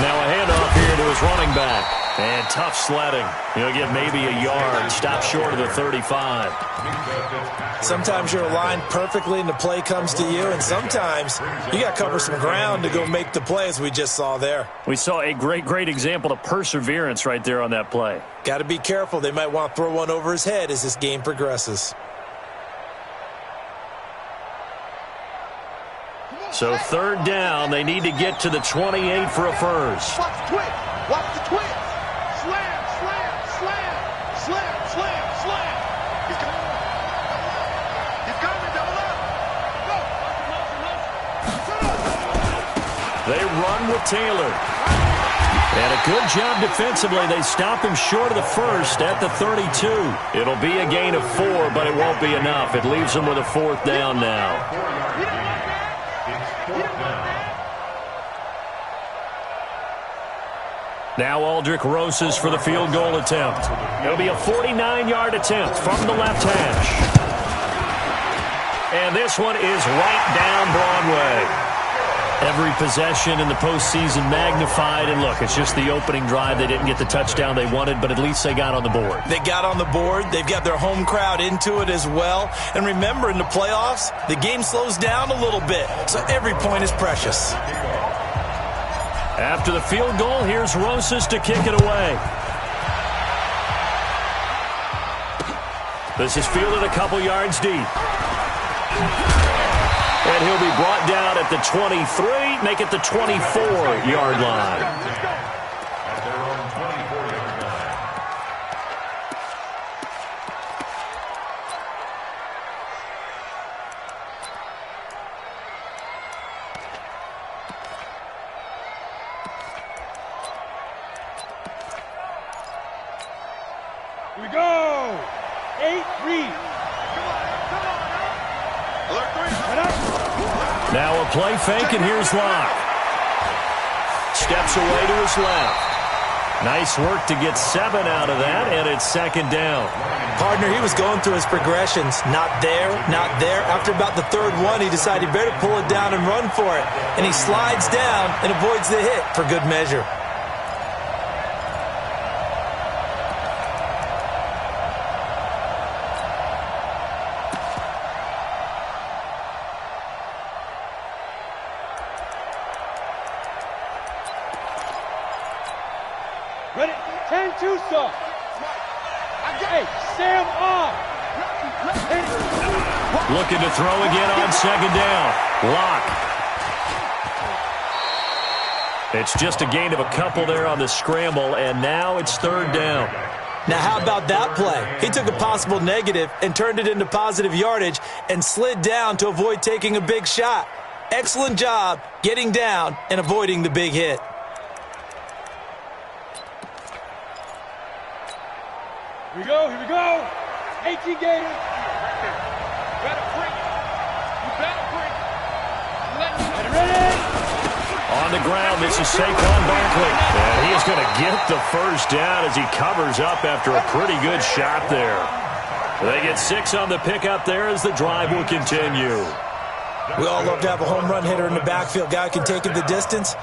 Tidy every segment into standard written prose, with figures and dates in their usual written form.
Now a handoff here to his running back. And tough sledding. He'll get maybe a yard. Stop short of the 35. Sometimes you're aligned perfectly and the play comes to you, and sometimes you got to cover some ground to go make the play, as we just saw there. We saw a great example of perseverance right there on that play. Got to be careful. They might want to throw one over his head as this game progresses. So third down, they need to get to the 28 for a first. Watch the twist. Watch the twist. Slam, slam, slam. Slam, slam, slam. He's coming. He's coming. Double up. Go. They run with Taylor. And a good job defensively. They stop him short of the first at the 32. It'll be a gain of 4, but it won't be enough. It leaves them with a fourth down now. Now Aldrich Rosas for the field goal attempt. It'll be a 49-yard attempt from the left hash. And this one is right down Broadway. Every possession in the postseason magnified. And look, it's just the opening drive. They didn't get the touchdown they wanted, but at least they got on the board. They got on the board. They've got their home crowd into it as well. And remember, in the playoffs, the game slows down a little bit, so every point is precious. After the field goal, here's Rosas to kick it away. This is fielded a couple yards deep. And he'll be brought down at the 23, make it the 24-yard line. Here we go. 8-3. Now a play fake, and here's Locke. Steps away to his left. Nice work to get 7 out of that, and it's second down. Partner, he was going through his progressions. Not there, not there. After about the third one, he decided he better pull it down and run for it. And he slides down and avoids the hit for good measure. Ready? 10-2 stop. Hey, Sam off. Looking to throw again on second down. Locke. It's just a gain of a couple there on the scramble, and now it's third down. Now, how about that play? He took a possible negative and turned it into positive yardage and slid down to avoid taking a big shot. Excellent job getting down and avoiding the big hit. Here we go, here we go. 18 Gators. You better bring it. You better bring it. Ready? On the ground, this is Saquon Barkley. And he is going to get the first down as he covers up after a pretty good shot there. They get 6 on the pickup there as the drive will continue. We all love to have a home run hitter in the backfield. Guy can take it the distance.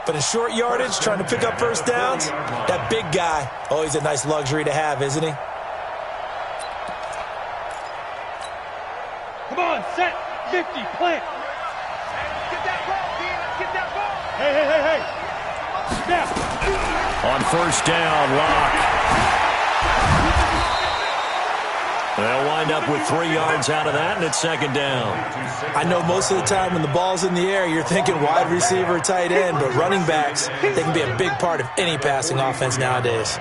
But in short yardage, trying to pick up first downs, that big guy, always a nice luxury to have, isn't he? Come on, set, 50, plant. Get that ball, Dean. Let's get that ball. Hey. Snap. On first down, Locke. They'll wind up with 3 yards out of that, and it's second down. I know most of the time when the ball's in the air, you're thinking wide receiver, tight end, but running backs, they can be a big part of any passing offense nowadays.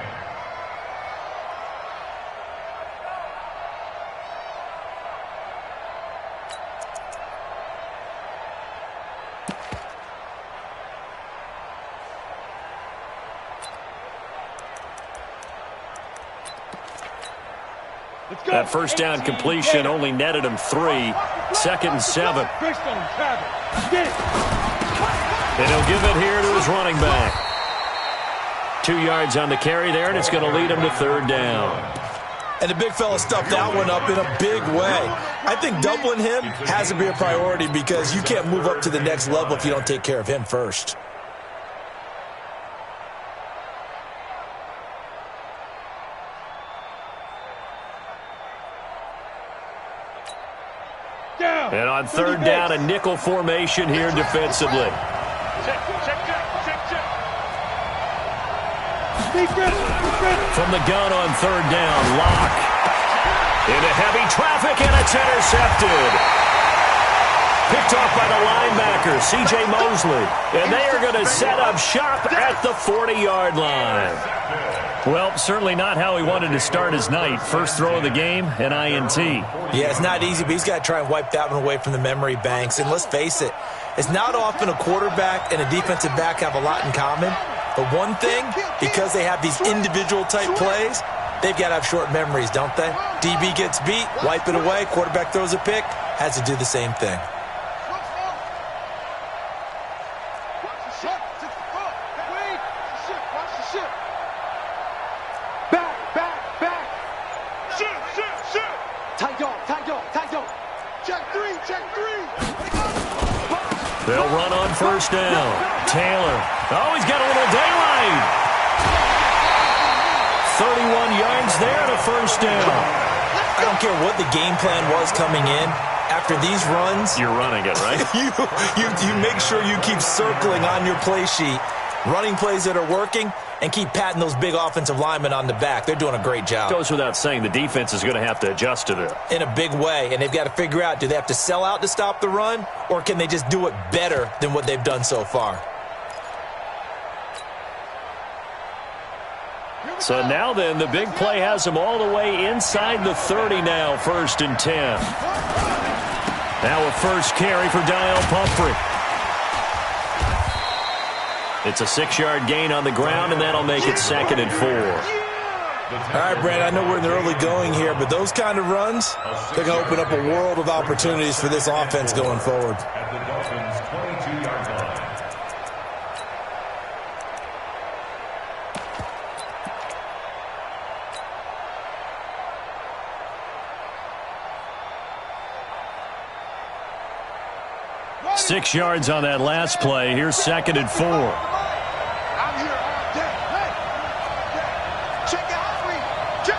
That first down completion only netted him 3. Second and 7. And he'll give it here to his running back. 2 yards on the carry there, and it's going to lead him to third down. And the big fella stuffed that one up in a big way. I think doubling him has to be a priority because you can't move up to the next level if you don't take care of him first. On third down, a nickel formation here defensively. From the gun on third down, Locke. Into heavy traffic, and it's intercepted. Picked off by the linebacker, C.J. Mosley. And they are going to set up shop at the 40-yard line. Well, certainly not how he wanted to start his night. First throw of the game, an INT. Yeah, it's not easy, but he's got to try and wipe that one away from the memory banks. And let's face it, it's not often a quarterback and a defensive back have a lot in common. But one thing, because they have these individual type plays, they've got to have short memories, don't they? DB gets beat, wipe it away, quarterback throws a pick, has to do the same thing. They'll run on first down. Taylor. Oh, he's got a little daylight. 31 yards there and a first down. I don't care what the game plan was coming in. After these runs, you're running it, right? you make sure you keep circling on your play sheet, running plays that are working, and keep patting those big offensive linemen on the back. They're doing a great job. Goes without saying the defense is going to have to adjust to that. In a big way, and they've got to figure out, do they have to sell out to stop the run, or can they just do it better than what they've done so far? So now then, the big play has them all the way inside the 30 now, 1st and 10. Now a first carry for Dial Pumphrey. It's a 6-yard gain on the ground, and that'll make it 2nd and 4. All right, Brad, I know we're in the early going here, but those kind of runs, they're going to open up a world of opportunities for this offense going forward. At the Dolphins' 22-yard line. Six yards on that last play. Here's 2nd and 4. I'm here all day. Hey. Check out me. Check.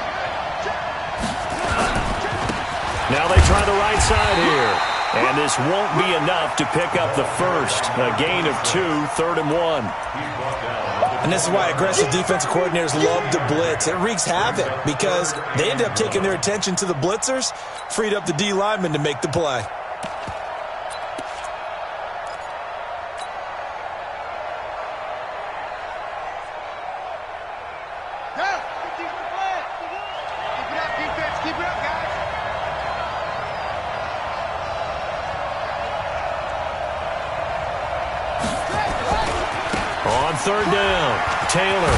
Now they try the right side here. And this won't be enough to pick up the first. A gain of 2, 3rd and 1. And this is why aggressive defensive coordinators love to blitz. It wreaks havoc because they end up taking their attention to the blitzers, freed up the D lineman to make the play. Third down, Taylor.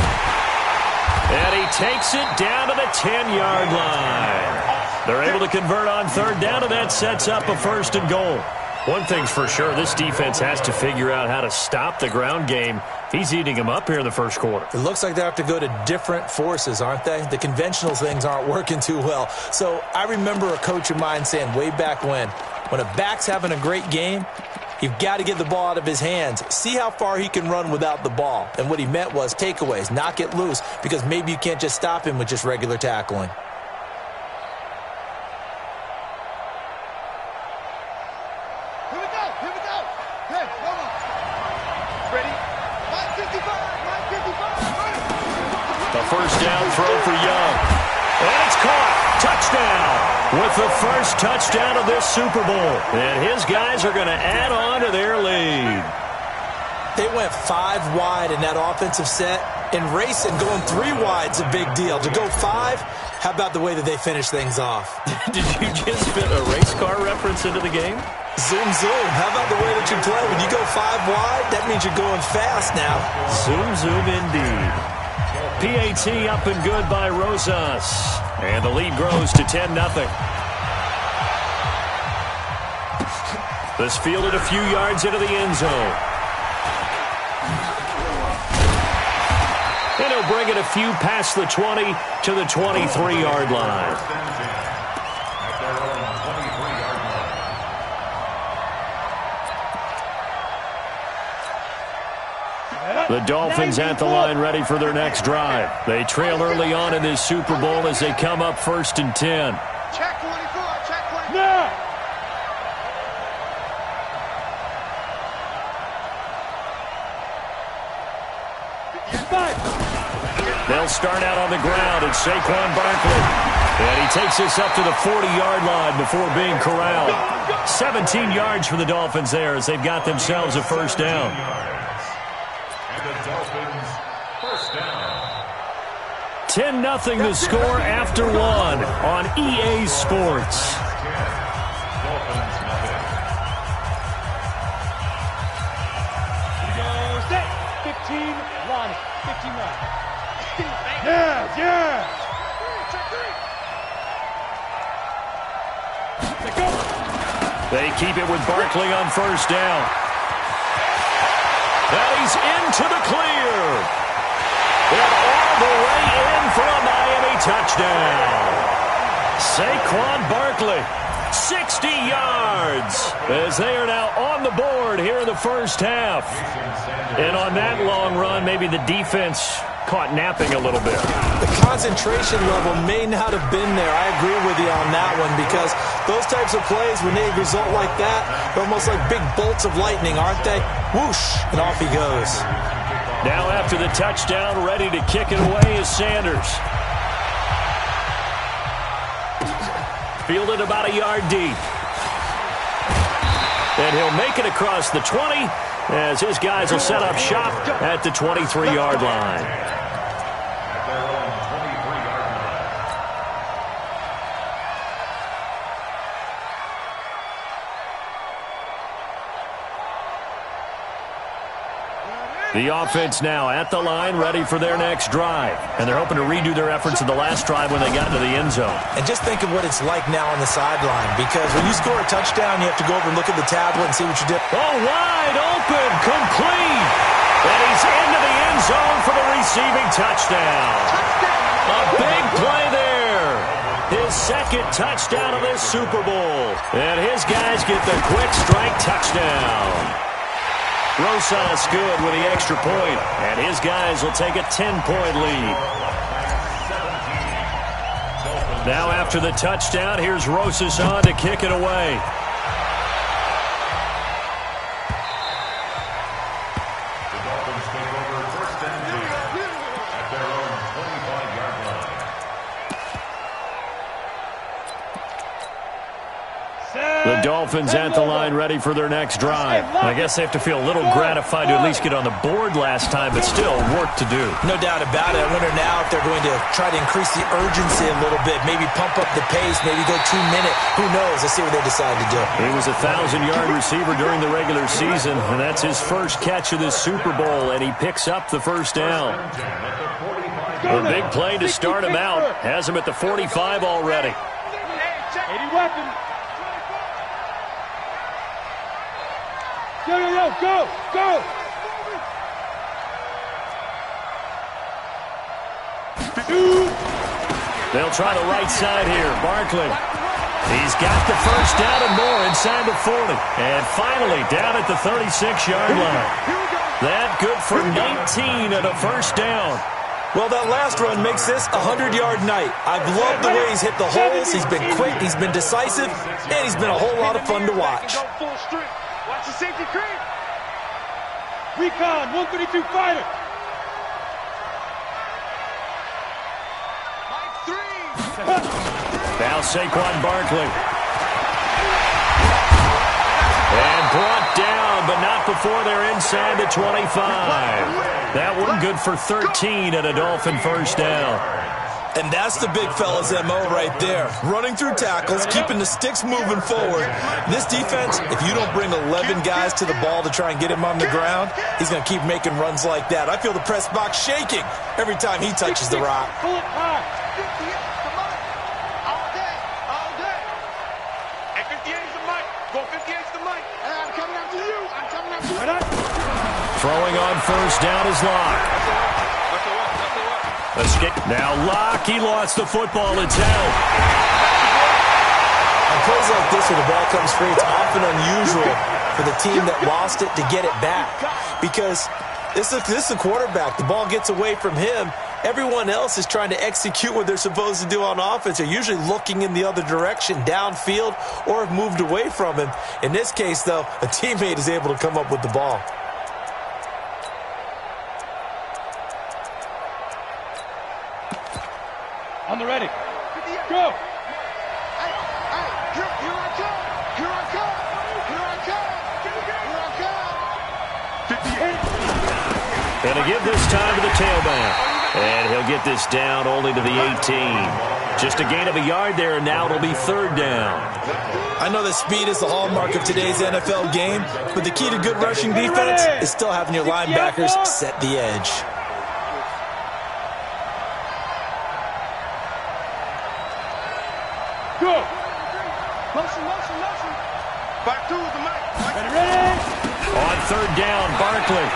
And he takes it down to the 10-yard line. They're able to convert on third down, and that sets up a 1st and goal. One thing's for sure, this defense has to figure out how to stop the ground game. He's eating them up here in the first quarter. It looks like they have to go to different forces, aren't they? The conventional things aren't working too well. So I remember a coach of mine saying way back when a back's having a great game, you've got to get the ball out of his hands. See how far he can run without the ball. And what he meant was takeaways, knock it loose, because maybe you can't just stop him with just regular tackling. Here we go. Hey, come on. Ready? 55. A first down throw for Young. And it's caught. Touchdown. With the first touchdown of this Super Bowl. And his guys are going to add on to their lead. They went 5 wide in that offensive set. In racing, going 3 wide's a big deal. To go 5, how about the way that they finish things off? Did you just fit a race car reference into the game? Zoom, zoom. How about the way that you play? When you go 5 wide, that means you're going fast now. Zoom, zoom indeed. PAT up and good by Rosas. And the lead grows to 10-0. This fielded a few yards into the end zone. And he'll bring it a few past the 20 to the 23-yard line. The Dolphins at the line ready for their next drive. They trail early on in this Super Bowl as they come up 1st and 10. Check 24. Check 24. No. They'll start out on the ground, and Saquon Barkley. And he takes this up to the 40-yard line before being corralled. 17 yards for the Dolphins there as they've got themselves a first down. And the Dolphins first down. 10-0 the score after one on EA Sports. Dolphins nothing. 15, Lonnie. 59. Yeah. They keep it with Barkley on first down. And he's into the clear. And all the way in for a Miami touchdown. Saquon Barkley, 60 yards, as they are now on the board here in the first half. And on that long run, maybe the defense caught napping a little bit. The concentration level may not have been there. I agree with you on that one, because those types of plays, when they result like that, they're almost like big bolts of lightning, aren't they? Whoosh, and off he goes. Now after the touchdown, ready to kick it away is Sanders. Fielded about a yard deep. And he'll make it across the 20 as his guys will set up shop at the 23-yard line. At their own 23-yard line. The offense now at the line, ready for their next drive. And they're hoping to redo their efforts in the last drive when they got into the end zone. And just think of what it's like now on the sideline, because when you score a touchdown, you have to go over and look at the tablet and see what you did. Oh, wide open, complete. And he's into the end zone for the receiving touchdown. A big play there. His second touchdown of this Super Bowl. And his guys get the quick strike touchdown. Rosas good with the extra point, and his guys will take a 10-point lead. Now after the touchdown, here's Rosas on to kick it away. The Dolphins take over first and 10 at their own 25-yard line. The Dolphins at the line, ready for their next drive. I guess they have to feel a little gratified to at least get on the board last time, but still work to do. No doubt about it. I wonder now if they're going to try to increase the urgency a little bit, maybe pump up the pace, maybe go 2-minute. Who knows? Let's see what they decide to do. He was a 1,000-yard receiver during the regular season, and that's his first catch of this Super Bowl, and he picks up the first down. A big play to start him out. Has him at the 45 already. 80 weapons. Go! They'll try the right side here. Barkley. He's got the first down and more inside the 40. And finally down at the 36-yard line. That good for 19 and a first down. Well, that last run makes this a 100-yard night. I've loved the way he's hit the holes. He's been quick, he's been decisive, and he's been a whole lot of fun to watch. Watch the safety creep. Recon, 132 fighter. Now Saquon Barkley. And brought down, but not before they're inside the 25. That one good for 13 and a Dolphin first down. And that's the big fella's MO right there. Running through tackles, keeping the sticks moving forward. This defense, if you don't bring 11 guys to the ball to try and get him on the ground, he's going to keep making runs like that. I feel the press box shaking every time he touches the rock. Pull it high. All day. And 58's the mic. Go 58's the mic. I'm coming after you. Throwing on first down is Locke. Escape. Now Locke, he lost the football. It's out. On plays like this where the ball comes free, it's often unusual for the team that lost it to get it back. Because this is the quarterback. The ball gets away from him. Everyone else is trying to execute what they're supposed to do on offense. They're usually looking in the other direction, downfield, or have moved away from him. In this case, though, a teammate is able to come up with the ball. the ready. Go. Hey, here I come. Here I come. Here I come. Here I come. 58. Going to give this time to the tailback. And he'll get this down only to the 18. Just a gain of a yard there, and now it'll be third down. I know that speed is the hallmark of today's NFL game, but the key to good rushing defense is still having your linebackers set the edge. Go. Motion. Back to the mic. Ready. On third down, Barkley.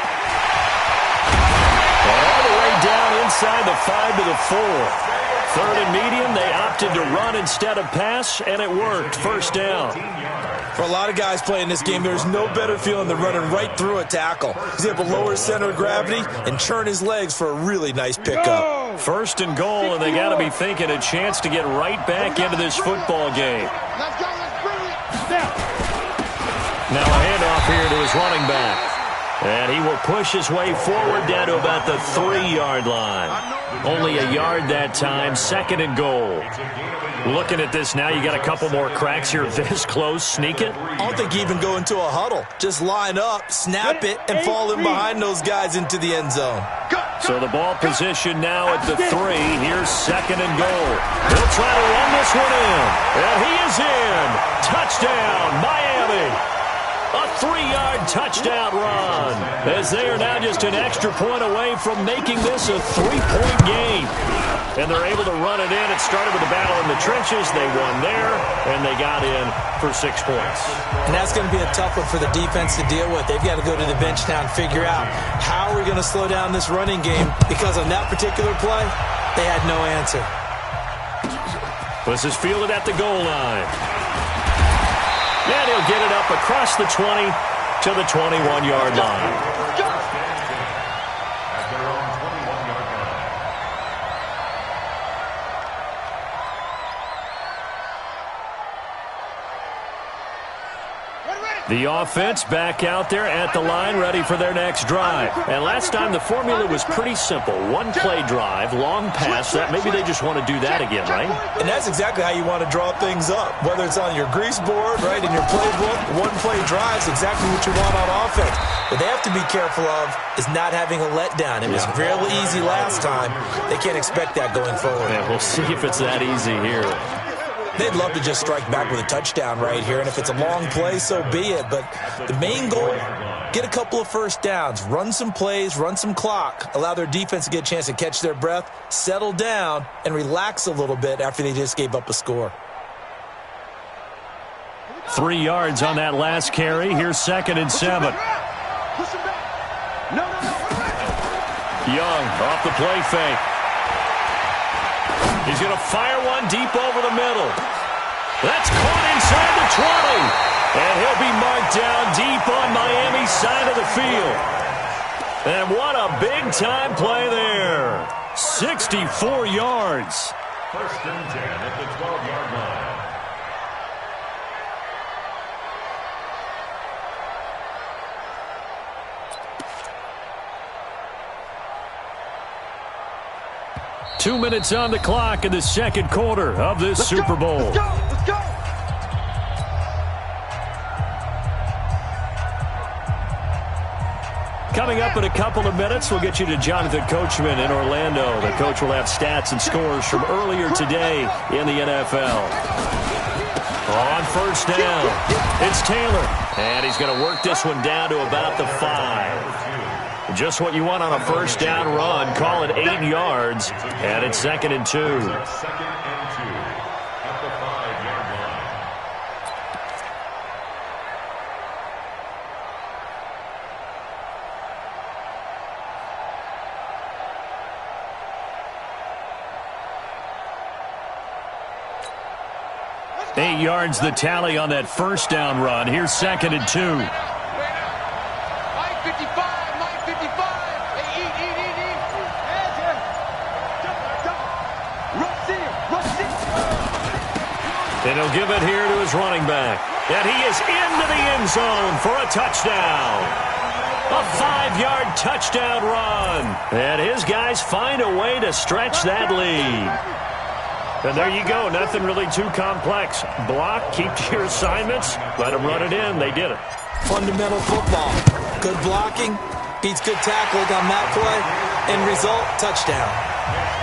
All the way down inside the 5 to the 4. Third and medium, they opted to run instead of pass, and it worked. First down. For a lot of guys playing this game, there's no better feeling than running right through a tackle. He's able to lower his center of gravity and churn his legs for a really nice pickup. First and goal, and they got to be thinking a chance to get right back into this football game. Let's go. Let's bring it. Now a handoff here to his running back. And he will push his way forward down to about the 3-yard line. Only a yard that time, second and goal. Looking at this now, you got a couple more cracks here this close. Sneak it. I don't think you even go into a huddle. Just line up, snap it, and fall in behind those guys into the end zone. So the ball position now at the 3. Here's second and goal. He'll try to run this one in. And he is in. Touchdown, Miami. A 3-yard touchdown run, as they are now just an extra point away from making this a 3-point game. And they're able to run it in. It started with a battle in the trenches. They won there, and they got in for 6 points. And that's going to be a tough one for the defense to deal with. They've got to go to the bench now and figure out how are we going to slow down this running game, because on that particular play, they had no answer. This is fielded at the goal line. And he'll get it up across the 20 to the 21-yard line. At their own 21-yard line. The offense back out there at the line, ready for their next drive. And last time the formula was pretty simple. One-play drive, long pass. That maybe they just want to do that again, right? And that's exactly how you want to draw things up. Whether it's on your grease board, right, in your playbook, one-play drive is exactly what you want on offense. What they have to be careful of is not having a letdown. It was real easy last time. They can't expect that going forward. Yeah, we'll see if it's that easy here. They'd love to just strike back with a touchdown right here, and if it's a long play, so be it. But the main goal, get a couple of first downs, run some plays, run some clock, allow their defense to get a chance to catch their breath, settle down, and relax a little bit after they just gave up a score. 3 yards on that last carry. Here's second and 7. Young off the play fake. He's going to fire one deep over the middle. That's caught inside the 20. And he'll be marked down deep on Miami's side of the field. And what a big-time play there. 64 yards. First and 10 at the 12-yard line. Two minutes on the clock in the second quarter of this Super Bowl. Let's go. Coming up in a couple of minutes, we'll get you to Jonathan Coachman in Orlando. The coach will have stats and scores from earlier today in the NFL. On first down, it's Taylor. And he's going to work this one down to about the 5. Just what you want on a first down run. Call it 8 yards. And it's second and 2. Second and 2 at the 5-yard line. Eight yards the tally on that first down run. Here's second and 2. Mike 55. And he'll give it here to his running back. And he is into the end zone for a touchdown. A 5-yard touchdown run. And his guys find a way to stretch that lead. And there you go. Nothing really too complex. Block, keep to your assignments, let them run it in. They did it. Fundamental football. Good blocking beats good tackling on that play. End result, touchdown.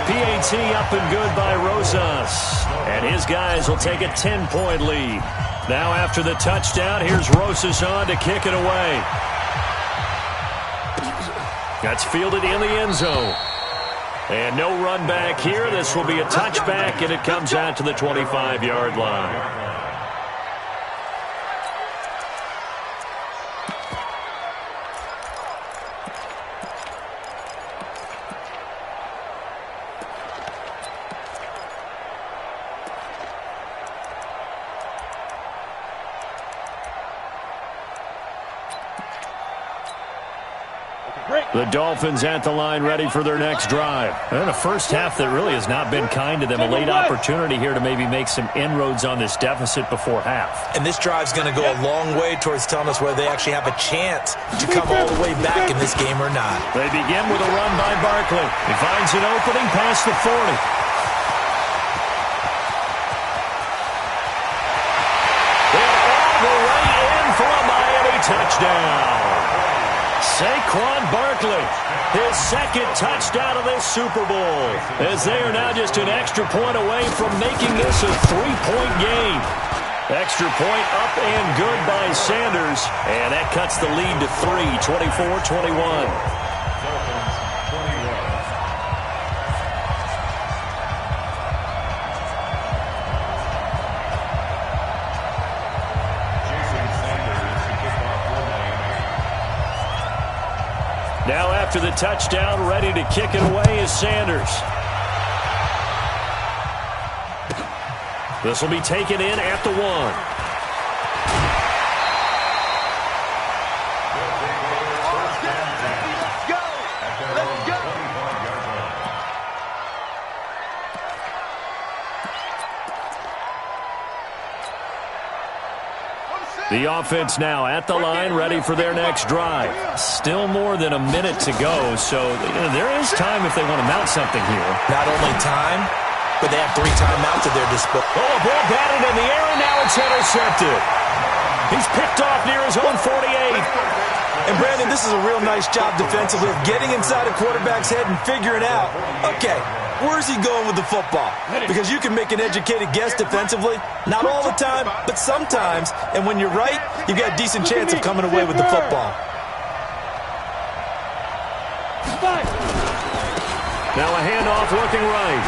PAT up and good by Rosas. And his guys will take a 10-point lead. Now after the touchdown, here's Rosas on to kick it away. That's fielded in the end zone. And no run back here. This will be a touchback, and it comes out to the 25-yard line. The Dolphins at the line ready for their next drive. And a first half that really has not been kind to them. A late opportunity here to maybe make some inroads on this deficit before half. And this drive's going to go a long way towards telling us whether they actually have a chance to come all the way back in this game or not. They begin with a run by Barkley. He finds an opening past the 40. And all the way in for a Miami touchdown. Saquon Barkley, his second touchdown of this Super Bowl, as they are now just an extra point away from making this a 3-point game. Extra point up and good by Sanders, and that cuts the lead to 3, 24-21. Now after the touchdown, ready to kick it away is Sanders. This will be taken in at the 1. The offense now at the line, ready for their next drive. Still more than a minute to go, so there is time if they want to mount something here. Not only time, but they have 3 timeouts at their disposal. Oh, a ball batted in the air, and now it's intercepted. He's picked off near his own 48. And, Brandon, this is a real nice job defensively of getting inside a quarterback's head and figuring out, okay, where's he going with the football? Because you can make an educated guess defensively. Not all the time, but sometimes. And when you're right, you've got a decent chance of coming away with the football. Now a handoff looking right.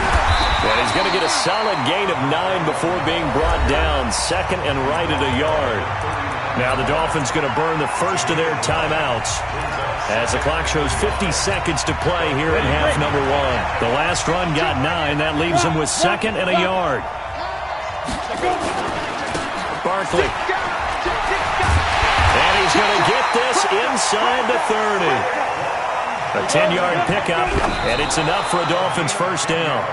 And he's going to get a solid gain of 9 before being brought down. Second and right at a yard. Now the Dolphins going to burn the first of their timeouts as the clock shows 50 seconds to play here in half number 1. The last run got 9. That leaves him with second and a yard. Barkley. And he's going to get this inside the 30. A 10-yard pickup, and it's enough for a Dolphins first down.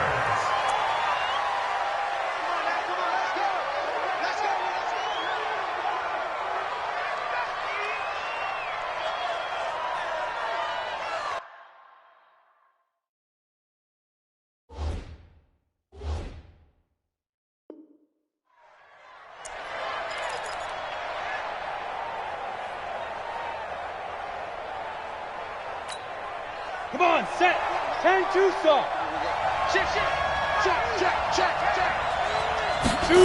Come on, set. 10-2 stop. Check. 2.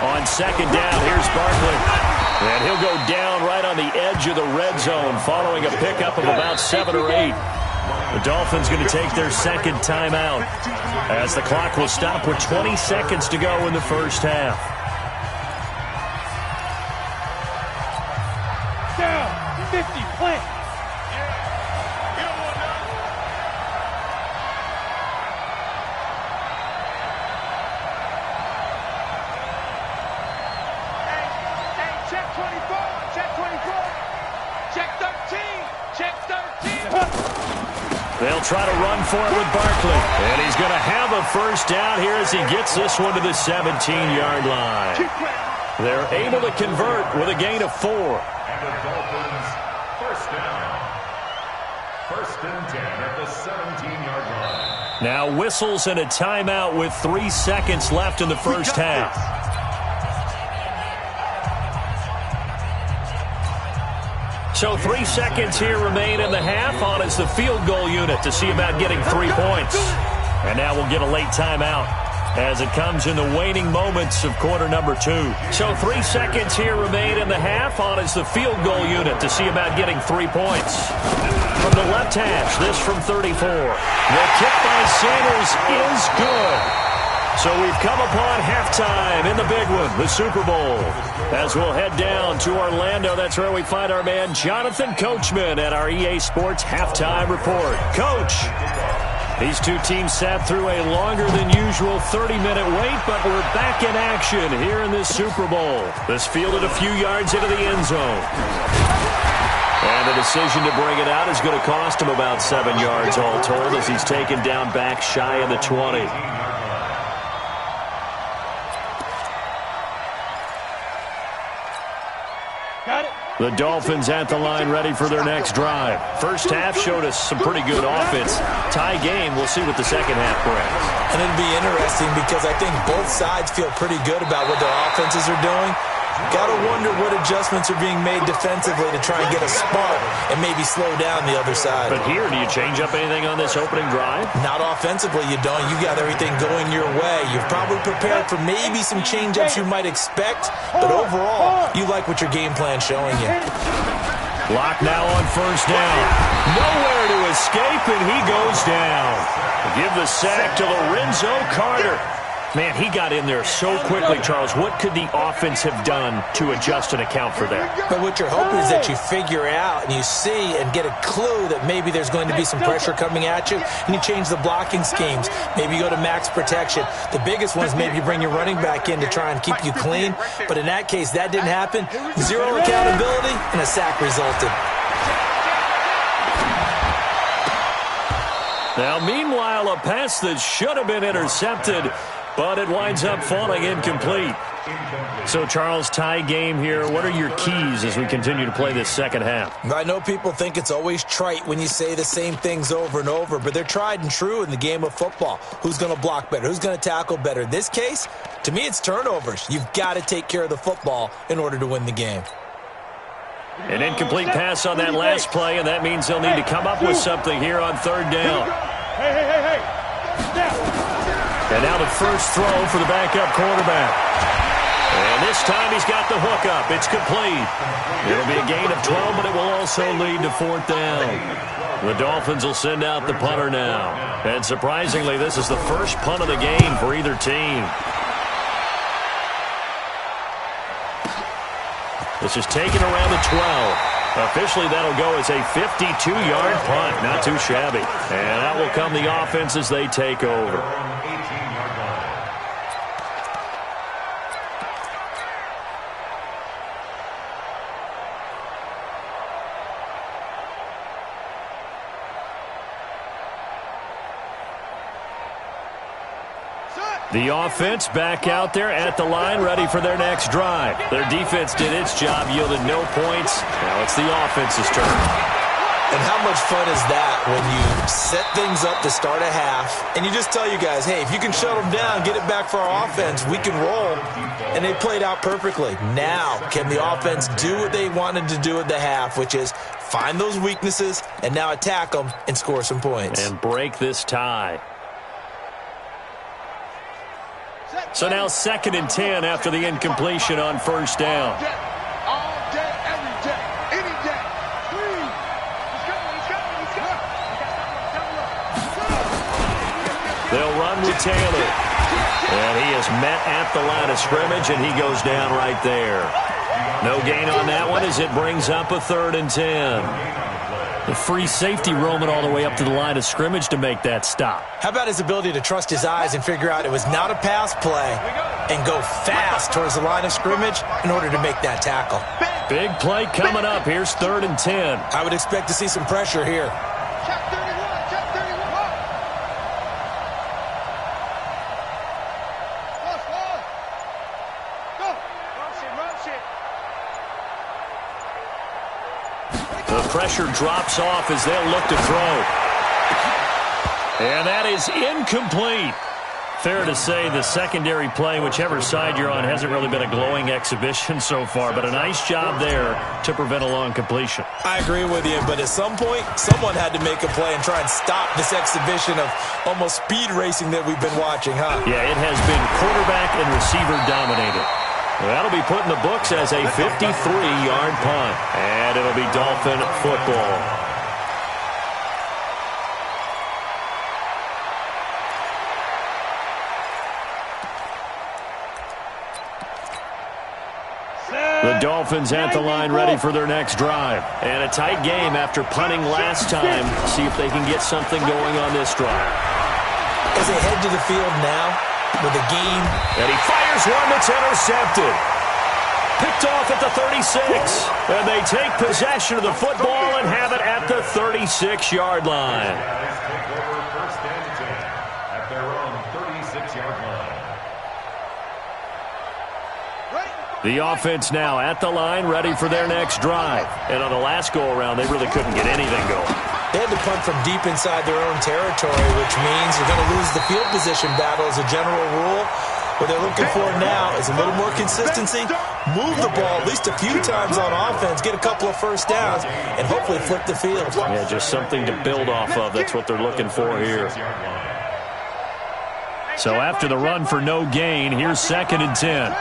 On second down, here's Barkley. And he'll go down right on the edge of the red zone following a pickup of about 7 or 8. The Dolphins going to take their second timeout as the clock will stop with 20 seconds to go in the first half. Down. 50. Plant. They'll try to run for it with Barkley. And he's going to have a first down here as he gets this one to the 17-yard line. They're able to convert with a gain of 4. And the Dolphins first down. 1st and 10 at the 17-yard line. Now whistles and a timeout with 3 seconds left in the first half. So 3 seconds here remain in the half. On is the field goal unit to see about getting 3 points. And now we'll get a late timeout as it comes in the waning moments of quarter number 2. So 3 seconds here remain in the half. On is the field goal unit to see about getting 3 points. From the left hash, this from 34. The kick by Sanders is good. So we've come upon halftime in the big one, the Super Bowl. As we'll head down to Orlando, that's where we find our man Jonathan Coachman at our EA Sports Halftime Report. Coach, these two teams sat through a longer than usual 30-minute wait, but we're back in action here in this Super Bowl. This fielded a few yards into the end zone. And the decision to bring it out is going to cost him about 7 yards all told as he's taken down back shy of the 20. The Dolphins at the line ready for their next drive. First half showed us some pretty good offense. Tie game, we'll see what the second half brings. And it'll be interesting because I think both sides feel pretty good about what their offenses are doing. Got to wonder what adjustments are being made defensively to try and get a spark and maybe slow down the other side. But here, do you change up anything on this opening drive? Not offensively, you don't. You got everything going your way. You've probably prepared for maybe some change-ups you might expect, but overall, you like what your game plan's showing you. Lock now on first down. Nowhere to escape, and he goes down. Give the sack to Lorenzo Carter. Man, he got in there so quickly, Charles. What could the offense have done to adjust and account for that? But what you're hoping is that you figure out and you see and get a clue that maybe there's going to be some pressure coming at you, and you change the blocking schemes. Maybe you go to max protection. The biggest one is maybe you bring your running back in to try and keep you clean. But in that case, that didn't happen. Zero accountability, and a sack resulted. Now, meanwhile, a pass that should have been intercepted, but it winds up falling incomplete. So, Charles, tie game here. What are your keys as we continue to play this second half? I know people think it's always trite when you say the same things over and over, but they're tried and true in the game of football. Who's going to block better? Who's going to tackle better? In this case, to me, it's turnovers. You've got to take care of the football in order to win the game. An incomplete pass on that last play, and that means they'll need to come up with something here on third down. Hey. And now the first throw for the backup quarterback. And this time he's got the hook up. It's complete. It'll be a gain of 12, but it will also lead to fourth down. The Dolphins will send out the punter now. And surprisingly, this is the first punt of the game for either team. This is taken around the 12. Officially, that'll go as a 52-yard punt. Not too shabby. And that will come the offense as they take over. The offense back out there at the line, ready for their next drive. Their defense did its job, yielded no points. Now it's the offense's turn. And how much fun is that when you set things up to start a half, and you just tell you guys, hey, if you can shut them down, get it back for our offense, we can roll. And they played out perfectly. Now, can the offense do what they wanted to do at the half, which is find those weaknesses and now attack them and score some points. And break this tie. So now 2nd and 10 after the incompletion on first down. All day, every day, any day. They'll run with Taylor. And he is met at the line of scrimmage, and he goes down right there. No gain on that one as it brings up a 3rd and 10. The free safety roaming all the way up to the line of scrimmage to make that stop. How about his ability to trust his eyes and figure out it was not a pass play and go fast towards the line of scrimmage in order to make that tackle? Big play coming up. Here's 3rd and 10. I would expect to see some pressure here. Check 31, check 31. Go. Run shit. The pressure drops off as they'll look to throw. And that is incomplete. Fair to say the secondary play, whichever side you're on, hasn't really been a glowing exhibition so far, but a nice job there to prevent a long completion. I agree with you, but at some point, someone had to make a play and try and stop this exhibition of almost speed racing that we've been watching, huh? Yeah, it has been quarterback and receiver dominated. That'll be put in the books as a 53-yard punt, and it'll be Dolphin football. The Dolphins at the line ready for their next drive. And a tight game after punting last time. See if they can get something going on this drive. As they head to the field now with a gain. And he fires one that's intercepted. Picked off at the 36. And they take possession of the football and have it at the 36-yard line. Take over first and 10 at their own 36-yard line. The offense now at the line, ready for their next drive. And on the last go-around, they really couldn't get anything going. They had to punt from deep inside their own territory, which means they're going to lose the field position battle as a general rule. What they're looking for now is a little more consistency, move the ball at least a few times on offense, get a couple of first downs, and hopefully flip the field. Yeah, just something to build off of. That's what they're looking for here. So after the run for no gain, here's 2nd and 10.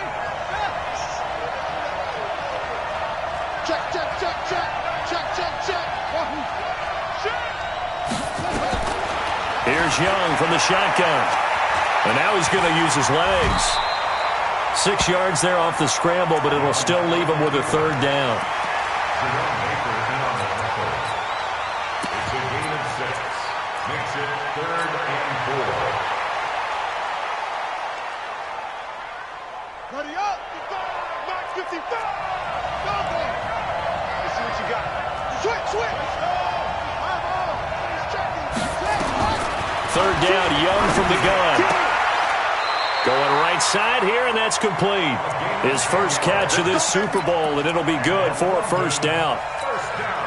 Here's Young from the shotgun. And now he's going to use his legs. 6 yards there off the scramble, but it'll still leave him with a 3rd down. It's a gain of 6. Makes it 3rd and 4. Ready up! 55! 55! Let's see what you got. Switch! 3rd down, Young from the gun. Going right side here, and that's complete. His first catch of this Super Bowl, and it'll be good for a 1st down.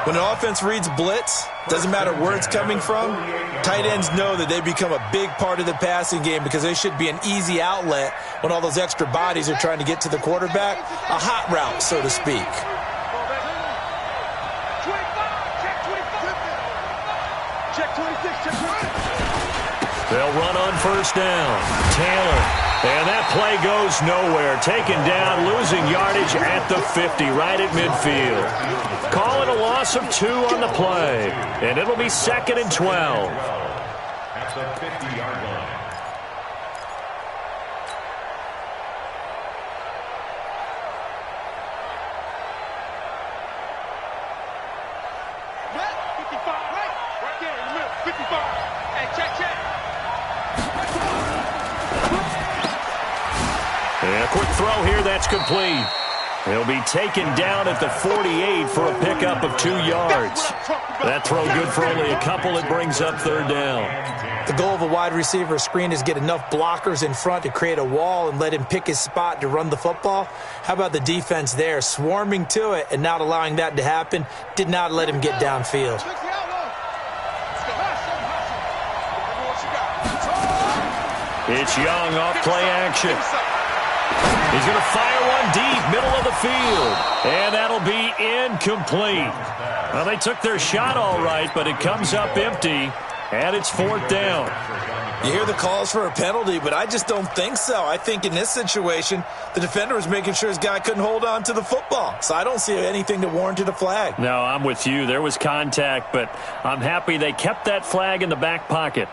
When an offense reads blitz, doesn't matter where it's coming from, tight ends know that they become a big part of the passing game because they should be an easy outlet when all those extra bodies are trying to get to the quarterback. A hot route, so to speak. Check 26, check 26. They'll run on 1st down. Taylor. And that play goes nowhere. Taken down, losing yardage at the 50, right at midfield. Call it a loss of 2 on the play. And it'll be 2nd and 12. At the 50-yard line. Right, 55, right there in the middle, 55. Hey, check. And a quick throw here, that's complete. He'll be taken down at the 48 for a pickup of 2 yards. That throw good for only a couple. It brings up 3rd down. The goal of a wide receiver screen is get enough blockers in front to create a wall and let him pick his spot to run the football. How about the defense there, swarming to it and not allowing that to happen? Did not let him get downfield. It's Young off play action. He's going to fire one deep, middle of the field. And that'll be incomplete. Well, they took their shot all right, but it comes up empty, and it's 4th down. You hear the calls for a penalty, but I just don't think so. I think in this situation, the defender was making sure his guy couldn't hold on to the football. So I don't see anything that warranted a flag. No, I'm with you. There was contact, but I'm happy they kept that flag in the back pocket.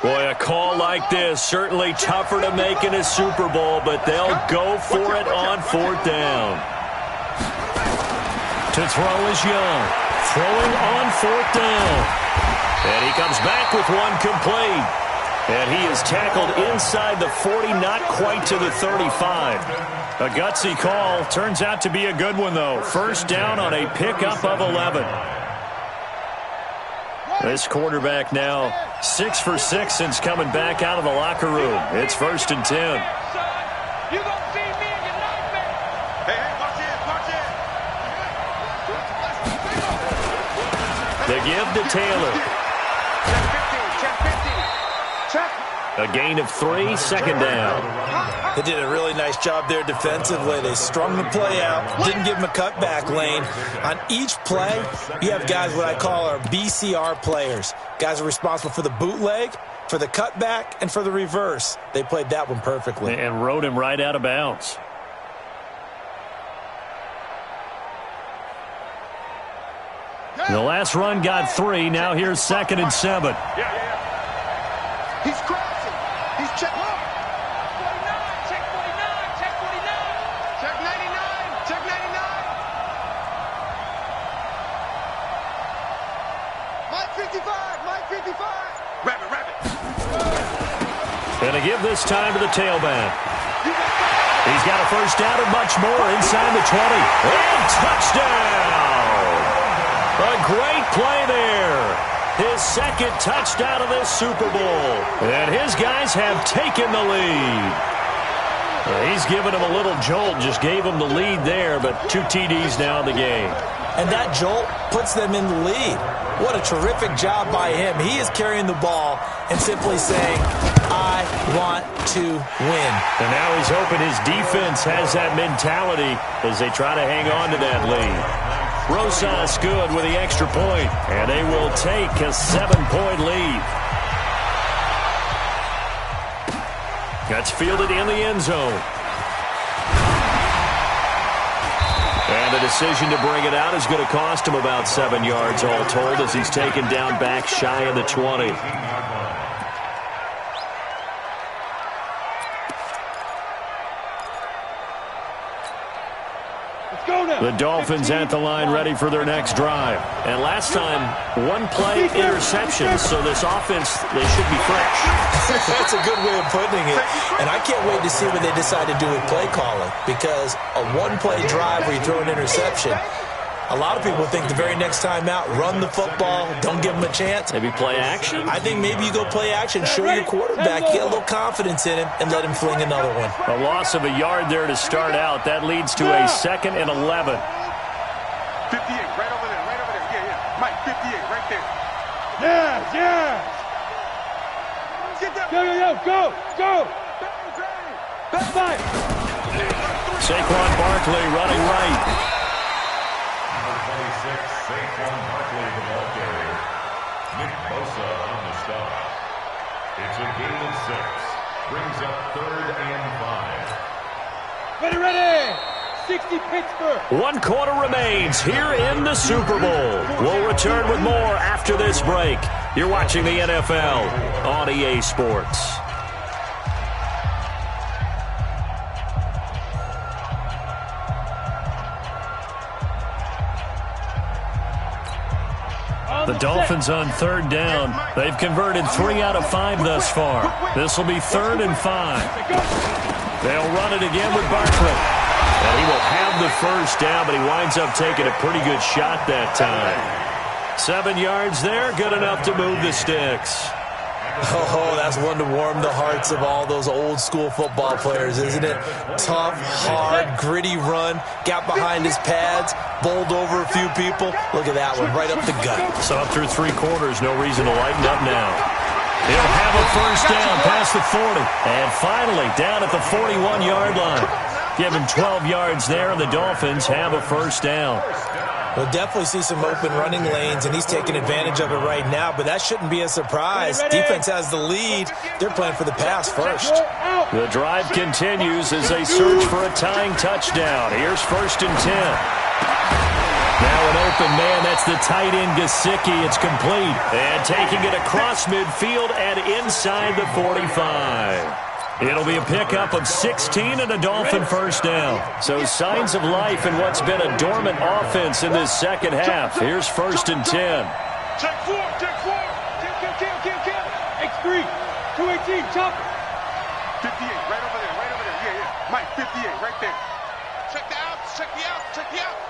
Boy, a call like this, certainly tougher to make in a Super Bowl, but they'll go for it on 4th down. To throw is Young. Throwing on 4th down. And he comes back with one complete. And he is tackled inside the 40, not quite to the 35. A gutsy call. Turns out to be a good one, though. 1st down on a pickup of 11. This quarterback now 6 for 6 since coming back out of the locker room. It's 1st and 10. You gonna see me in your nightmare. Hey, watch it. The give to Taylor. Check 50. Check. A gain of 3, second down. They did a really nice job there defensively. They strung the play out, didn't give them a cutback lane. On each play, you have guys what I call our BCR players. Guys are responsible for the bootleg, for the cutback, and for the reverse. They played that one perfectly. And rode him right out of bounds. The last run got 3. Now here's 2nd and 7. He's crossing. He's check. 49. Check 49. Check 49. Check 99. Check 99. Mike 55. Mike 55. Rabbit, rabbit. And to give this time to the tailback. He's got a first down and much more inside the 20. And touchdown! A great play there. His second touchdown of this Super Bowl. And his guys have taken the lead. He's given him a little jolt, just gave him the lead there, but 2 TDs now in the game. And that jolt puts them in the lead. What a terrific job by him. He is carrying the ball and simply saying, I want to win. And now he's hoping his defense has that mentality as they try to hang on to that lead. Rosas good with the extra point, and they will take a 7-point lead. That's fielded in the end zone. And the decision to bring it out is going to cost him about 7 yards all told as he's taken down back shy of the 20. The Dolphins at the line ready for their next drive. And last time, 1 play interception, so this offense, they should be fresh. That's a good way of putting it. And I can't wait to see what they decide to do with play calling, because a 1-play drive where you throw an interception, a lot of people think the very next time out, run the football, don't give them a chance. Maybe play action? I think maybe you go play action, show your quarterback, get a little confidence in him, and let him fling another one. A loss of a yard there to start out. That leads to a 2nd and 11. 58, right over there, right over there. Yeah, yeah. Mike, 58, right there. Yes, yes. Get that. Go. Back five. Saquon Barkley running right. Number 26, Saquon Barkley, the ball carrier. Nick Bosa on the stop. It's a gain of 6. Brings up 3rd and 5. Ready. 60 Pittsburgh. 1 quarter remains here in the Super Bowl. We'll return with more after this break. You're watching the NFL on EA Sports. The Dolphins on 3rd down. They've converted 3 out of 5 thus far. This will be 3rd and 5. They'll run it again with Barkley. And he will have the first down, but he winds up taking a pretty good shot that time. 7 yards there, good enough to move the sticks. Oh, that's one to warm the hearts of all those old school football players, isn't it? Tough, hard, gritty run, got behind his pads, bowled over a few people. Look at that one, right up the gut. So up through 3 quarters, no reason to lighten up now. He'll have a first down past the 40. And finally, down at the 41-yard line. Give him 12 yards there, and the Dolphins have a first down. We'll definitely see some open running lanes, and he's taking advantage of it right now, but that shouldn't be a surprise. Defense has the lead. They're playing for the pass first. The drive continues as they search for a tying touchdown. Here's 1st and 10. Now an open man, that's the tight end Gesicki. It's complete. And taking it across midfield and inside the 45. It'll be a pickup of 16 and a Dolphin first down. So signs of life in what's been a dormant offense in this second half. Here's 1st and 10. Check 4, check 4. Kill. X3, 218, chop. 58, right over there, yeah, yeah. Mike, 58, right there. Check the outs, check the outs, check the outs.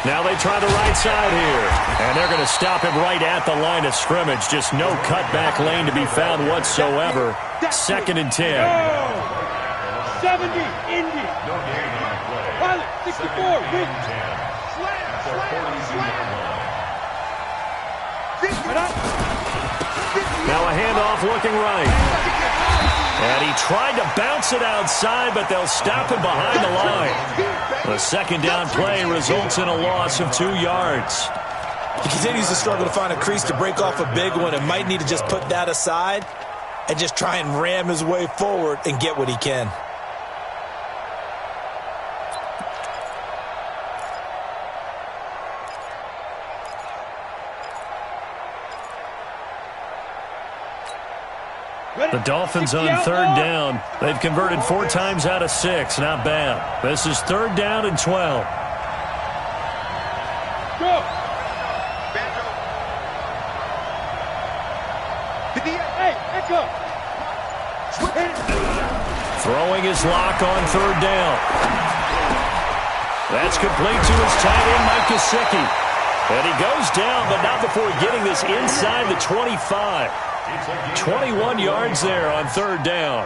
Now they try the right side here. And they're going to stop him right at the line of scrimmage. Just no cutback lane to be found whatsoever. 2nd and 10. 70, Indy. Pilot, 64, Rick. Slam. handoff looking right. And he tried to bounce it outside, but they'll stop him behind the line. The second down play results in a loss of 2 yards. He continues to struggle to find a crease to break off a big one and might need to just put that aside and just try and ram his way forward and get what he can. The Dolphins on third down. They've converted 4 times out of 6. Not bad. This is third down and 12. Go. Banjo. Hey, echo. Throwing his lock on third down. That's complete to his tight end, Mike Gesicki. And he goes down, but not before getting this inside the 25. 21 yards there on third down.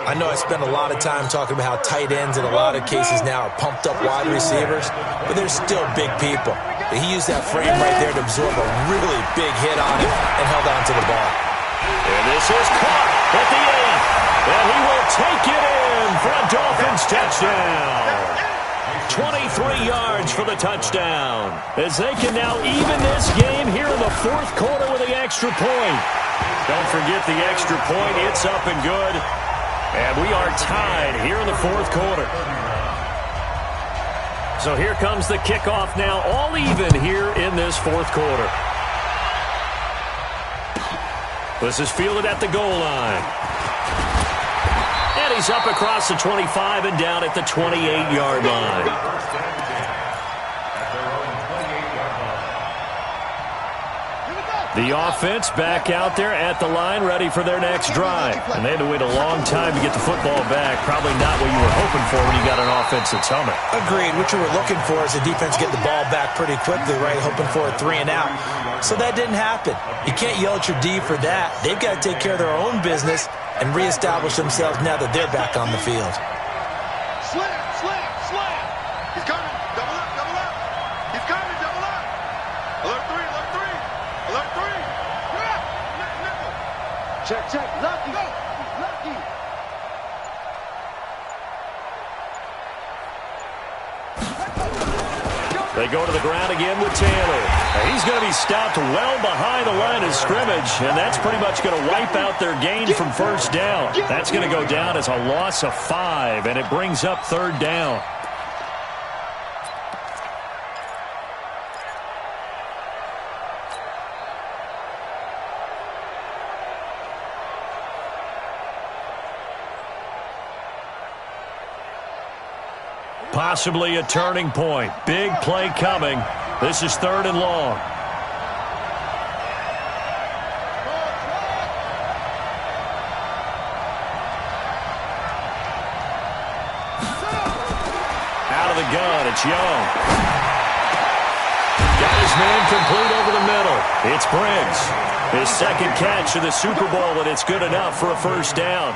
I know I spend a lot of time talking about how tight ends in a lot of cases now are pumped up wide receivers, but they're still big people. He used that frame right there to absorb a really big hit on him and held on to the ball. And this is caught at the 8. And he will take it in for a Dolphins touchdown. 23 yards for the touchdown. As they can now even this game here in the fourth quarter with the extra point. Don't forget the extra point. It's up and good. And we are tied here in the fourth quarter. So here comes the kickoff now, all even here in this fourth quarter. This is fielded at the goal line. And he's up across the 25 and down at the 28-yard line. The offense back out there at the line, ready for their next drive. And they had to wait a long time to get the football back. Probably not what you were hoping for when you got an offense that's humming. Agreed. What you were looking for is the defense get the ball back pretty quickly, right? Hoping for a 3 and out. So that didn't happen. You can't yell at your D for that. They've got to take care of their own business and reestablish themselves now that they're back on the field. Slam, slam, slam. He's coming. Double up, double up. He's coming, double up. Alert 3, alert 3. Alert 3. Nickel. Check, check. Lucky. Lucky. They go to the ground again with Taylor. He's going to be stopped well behind the line of scrimmage, and that's pretty much going to wipe out their gain from first down. That's going to go down as a loss of 5, and it brings up third down. Possibly a turning point. Big play coming. This is third and long. Out of the gun, it's Young. Got his man complete over the middle. It's Briggs. His second catch of the Super Bowl, and it's good enough for a first down.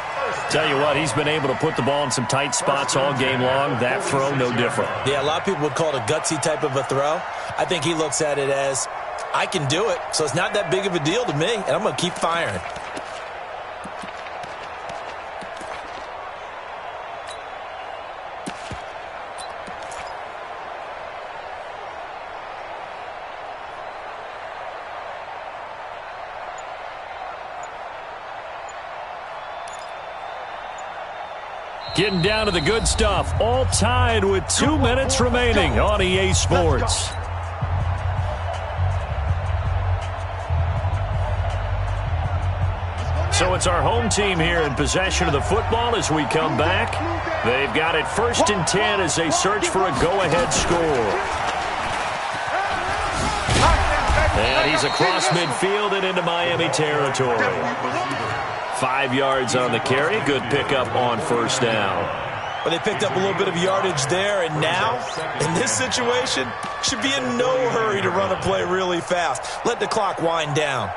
Tell you what, he's been able to put the ball in some tight spots all game long. That throw, no different. Yeah, a lot of people would call it a gutsy type of a throw. I think he looks at it as, I can do it, so it's not that big of a deal to me, and I'm going to keep firing. Getting down to the good stuff. All tied with 2 minutes remaining on EA Sports. So it's our home team here in possession of the football as we come back. They've got it 1st and 10 as they search for a go-ahead score. And he's across midfield and into Miami territory. 5 yards on the carry. Good pickup on first down. Well, they picked up a little bit of yardage there, and now, in this situation, should be in no hurry to run a play really fast. Let the clock wind down.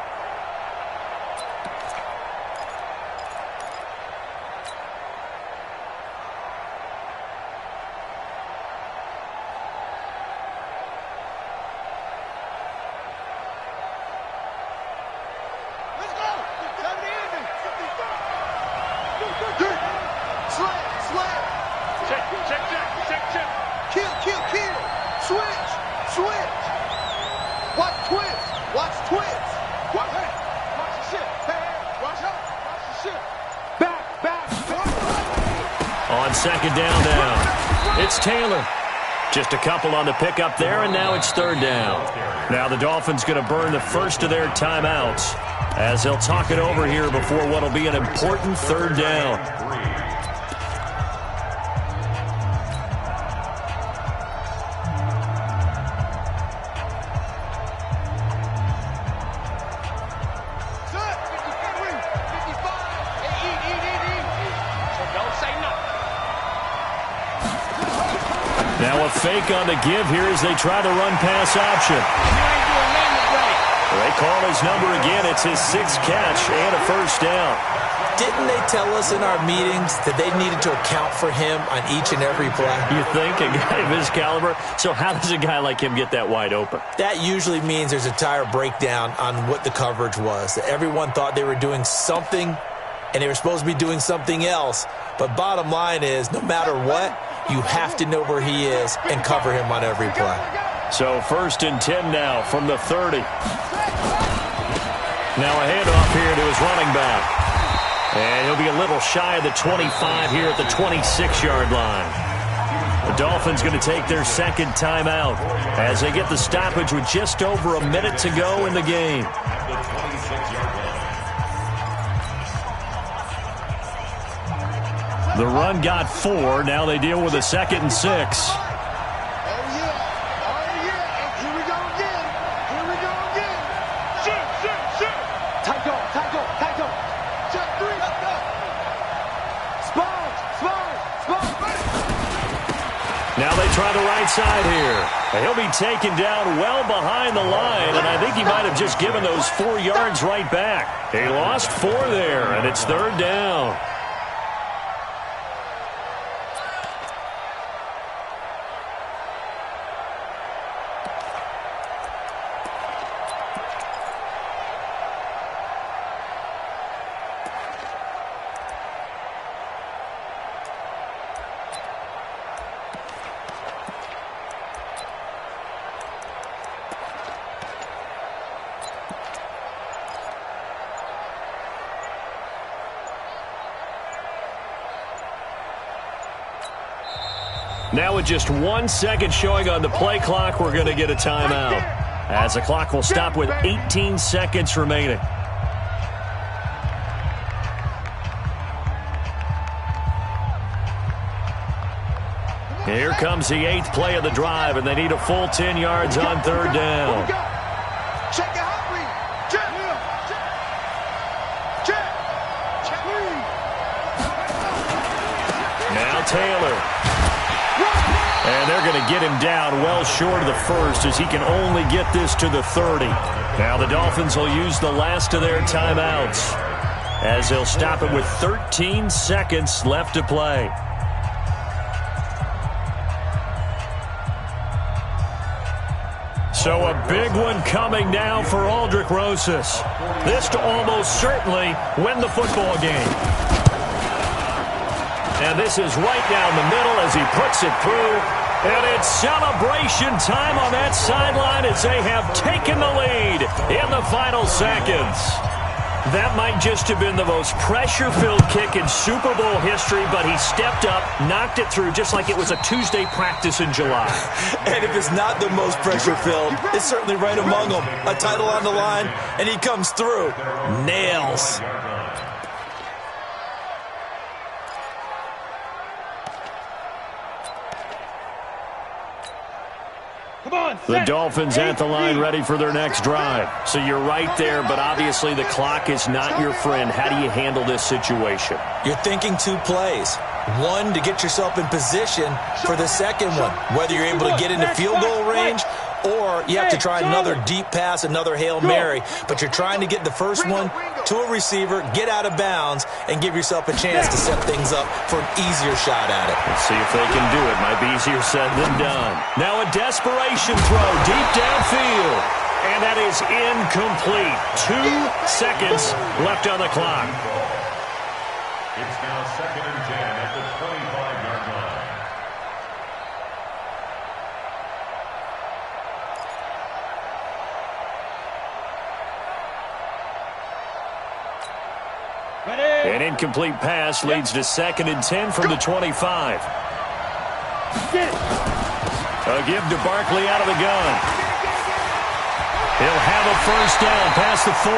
second down now. It's Taylor. Just a couple on the pickup there, and now it's third down. Now the Dolphins going to burn the first of their timeouts as they'll talk it over here before what will be an important third down. Now a fake on the give here as they try the run-pass option. They call his number again. It's his sixth catch and a first down. Didn't they tell us in our meetings that they needed to account for him on each and every play? You think? A guy of his caliber? So how does a guy like him get that wide open? That usually means there's a tire breakdown on what the coverage was. Everyone thought they were doing something, and they were supposed to be doing something else. But bottom line is, no matter what, you have to know where he is and cover him on every play. So 1st and 10 now from the 30. Now a handoff here to his running back. And he'll be a little shy of the 25 here at the 26-yard line. The Dolphins going to take their second timeout as they get the stoppage with just over a minute to go in the game. The run got 4. Now they deal with a 2nd and 6. Now they try the right side here. He'll be taken down well behind the line, and I think he might have just given those 4 yards right back. He lost 4 there, and it's third down. Now with just 1 second showing on the play clock, we're going to get a timeout, as the clock will stop with 18 seconds remaining. Here comes the 8th play of the drive, and they need a full 10 yards on third down. Now Taylor. And they're going to get him down well short of the first as he can only get this to the 30. Now the Dolphins will use the last of their timeouts as they'll stop it with 13 seconds left to play. So a big one coming now for Aldrick Rosas. This to almost certainly win the football game. And this is right down the middle as he puts it through. And it's celebration time on that sideline as they have taken the lead in the final seconds. That might just have been the most pressure-filled kick in Super Bowl history, but he stepped up, knocked it through just like it was a Tuesday practice in July. And if it's not the most pressure-filled, it's certainly right among them. A title on the line, and he comes through. Nails. The Dolphins at the line ready for their next drive. So you're right there, but obviously the clock is not your friend. How do you handle this situation? You're thinking 2 plays. One, to get yourself in position for the second one, whether you're able to get into field goal range or you have to try another deep pass, another Hail Mary. But you're trying to get the first one to a receiver, get out of bounds, and give yourself a chance to set things up for an easier shot at it. Let's see if they can do it. Might be easier said than done. Now a desperation throw deep downfield. And that is incomplete. 2 seconds left on the clock. It's now 2nd and 10 at the 25-yard line. An incomplete pass leads to 2nd and 10 from the 25. A give to Barkley out of the gun. He'll have a first down past the 40.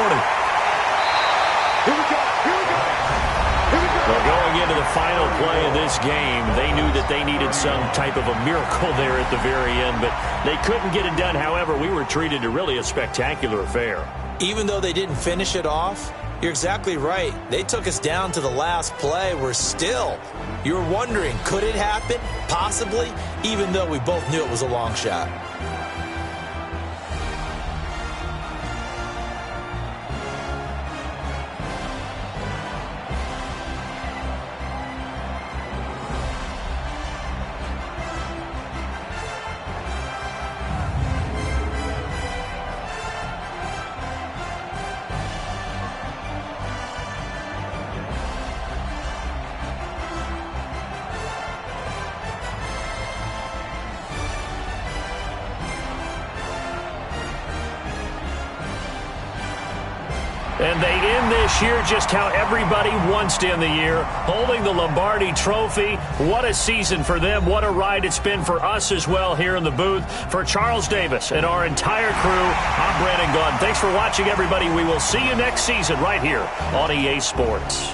Well, going into the final play of this game, they knew that they needed some type of a miracle there at the very end, but they couldn't get it done. However, we were treated to really a spectacular affair. Even though they didn't finish it off, you're exactly right. They took us down to the last play. You're wondering, could it happen? Possibly, even though we both knew it was a long shot. And they end this year just how everybody wants to end the year, holding the Lombardi Trophy. What a season for them. What a ride it's been for us as well here in the booth. For Charles Davis and our entire crew, I'm Brandon Gaudin. Thanks for watching, everybody. We will see you next season right here on EA Sports.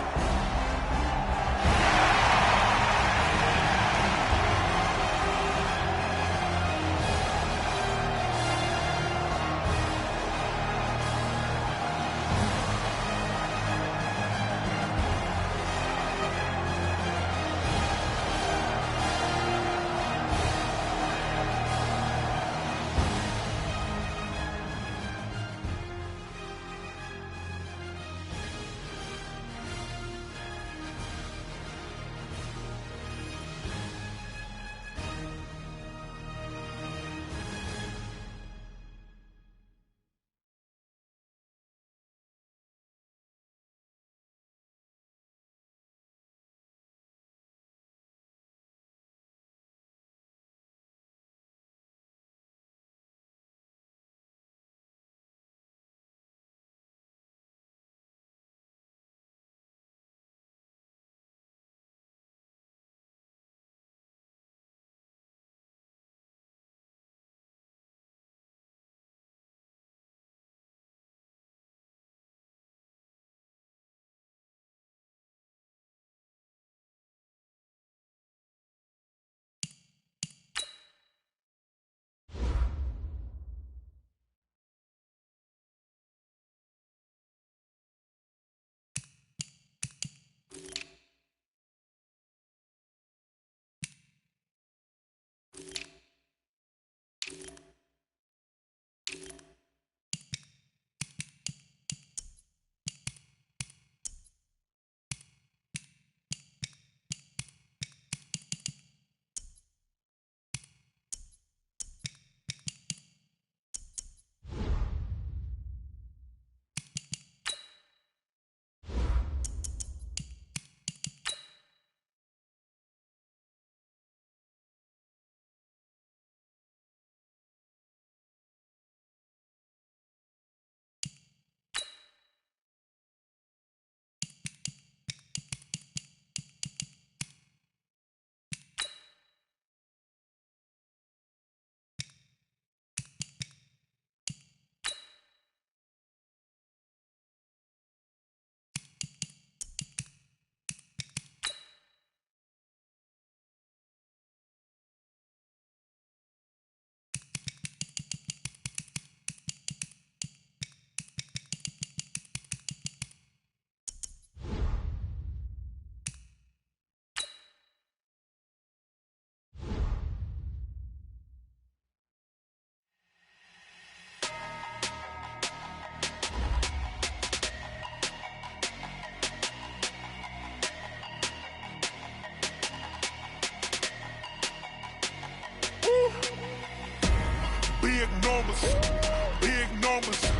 Big numbers.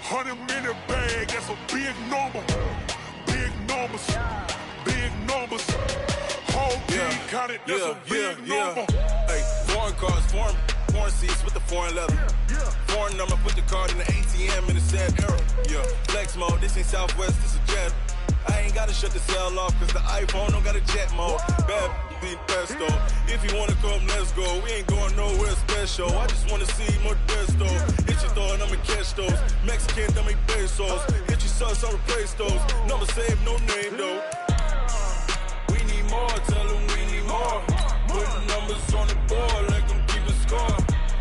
100-minute bag, that's a big number. Big numbers. Big numbers. Whole team counted, that's a big number. Hey, foreign cars, foreign seats with the foreign leather. Foreign number, put the card in the ATM in the sad era. Yeah, flex mode, this ain't Southwest, this a jet. I ain't gotta shut the cell off, cause the iPhone don't got a jet mode. Bad be pesto. If you wanna come, let's go. We ain't going nowhere special. I just wanna see more desto. Hit your throw and I'ma catch those. Mexican, dummy pesos. Hit your sus, I'll replace those. Number save, no name though. We need more, tell them we need more. Putting numbers on the board like I'm keeping score.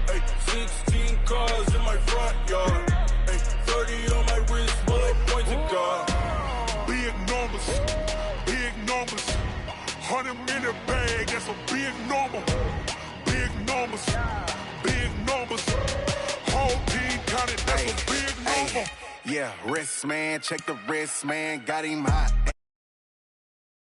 Ay, 16 cars in my front yard. Ay, 30 on my wrist, while I point to God. Big numbers, big numbers. 100-minute bag, that's a big number. Big numbers, big numbers. Whole team counted, that's a big number. Yeah, wrist man, check the wrist man, got him hot.